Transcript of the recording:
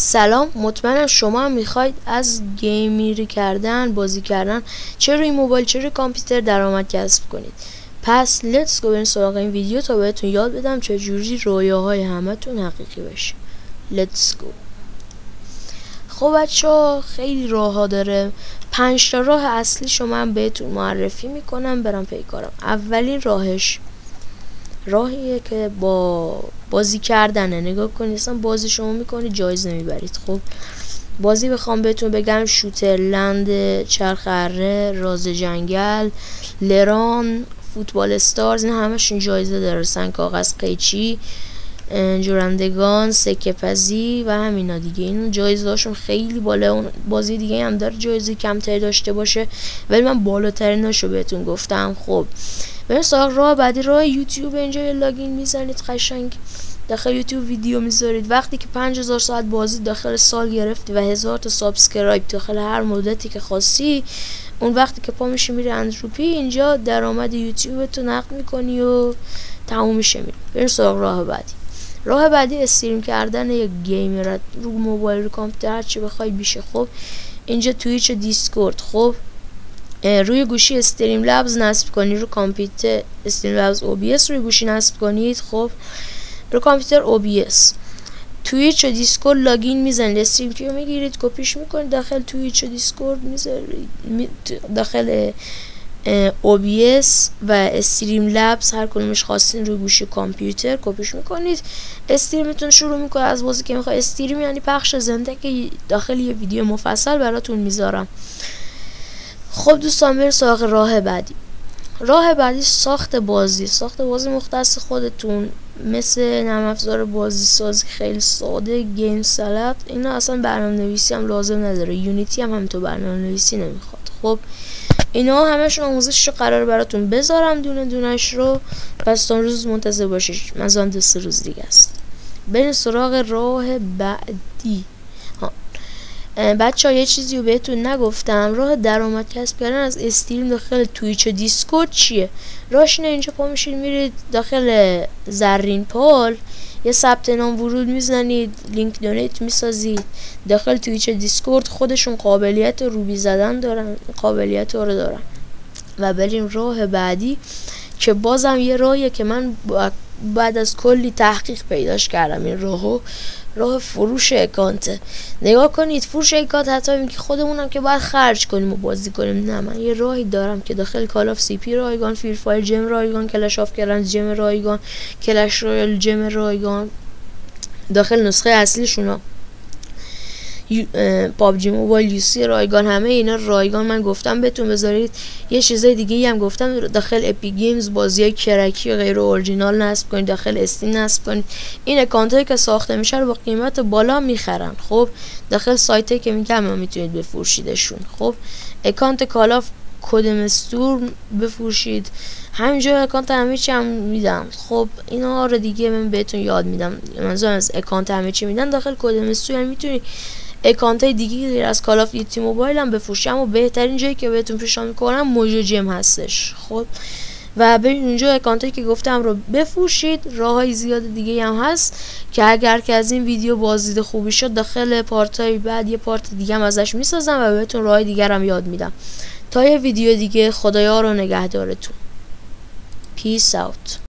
سلام، مطمئنم شما هم میخواید از گیمری کردن، بازی کردن چه روی موبایل چه روی کامپیوتر درآمد کسب کنید. پس لیتس گو بریم سراغ این ویدیو تا بهتون یاد بدم چجوری رویاهای همتون حقیقی بشه. لیتس گو. خب بچه‌ها، خیلی راه ها داره. 5 تا راه اصلی شما هم بهتون معرفی میکنم، برام پیکارم. اولین راهیه که با بازی کردنه. نگاه کنید، اصلا بازی شما میکنید جایزه میبرید. خب بازی بخوام بهتون بگم، شوترلند، چرخ اره، راز جنگل، لران، فوتبال استارز، این همشون جایزه داره. سنگ کاغذ قیچی، جورندگان، سکه پزی و همینا دیگه. این جایزه هاشون خیلی بالا. اون بازی دیگه هم داره جایزه کمتری داشته باشه، ولی من بالاتریناشو بهتون گفتم. خب بریم سراغ راه بعدی. راه یوتیوب. اینجا یه لاگین میزنید، قشنگ داخل یوتیوب ویدیو میذارید. وقتی که 5000 ساعت بازی داخل سال گرفتی و 1000 تا سابسکرایب داخل هر مدتی که خواستی، اون وقتی که پا میشی میری اندروپی، اینجا درآمد یوتیوب تو نقد میکنی و تموم میشه. بریم سراغ راه بعدی. راه بعدی استریم کردن یک گیمر رو موبایل، رو کامپیوتر، هر چی بخوای بیشه. خب اینجا توییچ و دیسکورد. خب روی گوشی استریم لبز نصب کنی، رو کامپیوتر استریم لبز OBS روی گوشی نصب کنید. خب رو کامپیوتر OBS. توییچ و دیسکورد لاگین میزنید، استریم کیو میگیرید، کپیش میکنید داخل توییچ و دیسکورد میذارید، داخل OBS و استریم لبز هر کدومش خواستین روی گوشی کامپیوتر کپیش میکنید. استریمتون شروع میکنه از بازی که میخوای. استریم یعنی پخش زنده که داخل یه ویدیو مفصل براتون میذارم. خب دوستان، بریم سراغ راه بعدی. راه بعدی ساخت بازی مختص خودتون، مثل نرم افزار بازی سازی خیلی ساده، گیم سلط. اینا اصلا برنامه نویسی هم لازم نداره، یونیتی هم همینطور برنامه نویسی نمیخواد. خب اینا همشون آموزشش رو قرار براتون بذارم دونه دونش رو، پس تا روز منتظر باشید. مثلا 2-3 روز دیگه است. بریم سراغ راه بعدی. بچه ها، یه چیزی رو بهتون نگفتم. راه درآمد کسب کردن از استریم داخل توییچ و دیسکورد چیه؟ راهش اینه، اینجا پا میشید میرید داخل زرین پال، یه ثبت نام ورود میزنید، لینک دونیت میسازید. داخل توییچ و دیسکورد خودشون قابلیت روبی زدن دارن، قابلیت رو دارن. و بریم راه بعدی که بازم یه راهیه که من بعد از کلی تحقیق پیداش کردم. این راه فروش اکانته. نگاه کنید، فروش اکانت حتی میگه خودمونم که باید خرج کنیم و بازی کنیم. نه، من یه راهی دارم که داخل کال آف CP رایگان، فری فایر جم رایگان، کلش آف کلنز جم رایگان، کلش رویال جم رایگان، داخل نسخه اصلیشونا پابجی موبایل UC رایگان، همه اینا رایگان من گفتم بهتون بذارید. یه چیزای دیگه هم گفتم، داخل اپی گیمز بازیای کرکی و غیر اورجینال نصب کنید، داخل استیم نصب کنید. این اکانت هایی که ساخته میشه رو با قیمت بالا میخرن. خب داخل سایت هایی که میگم میتونید بفروشیدشون. خب اکانت کالاف کدم استور بفروشید، همینجا اکانت همه چی هم میدم. خب اینا رو دیگه من بهتون یاد میدم. منظورم از اکانت همه چی میدن داخل کدم استور، یعنی میتونید اکانت های دیگه غیر از کال آف دیوتی موبایل هم بفروشم. و بهترین جایی که بهتون پیشنهاد میکنم موجو جم هستش. خب و برید اونجا اکانت هایی که گفتم رو بفروشید. راه های زیاد دیگه هم هست که اگر که از این ویدیو بازدید خوبی شد، داخل پارت های بعد یه پارت دیگه هم ازش میسازم و بهتون راه دیگر هم یاد میدم. تا یه ویدیو دیگه، خدایا رو نگهدارتون. پیس اوت.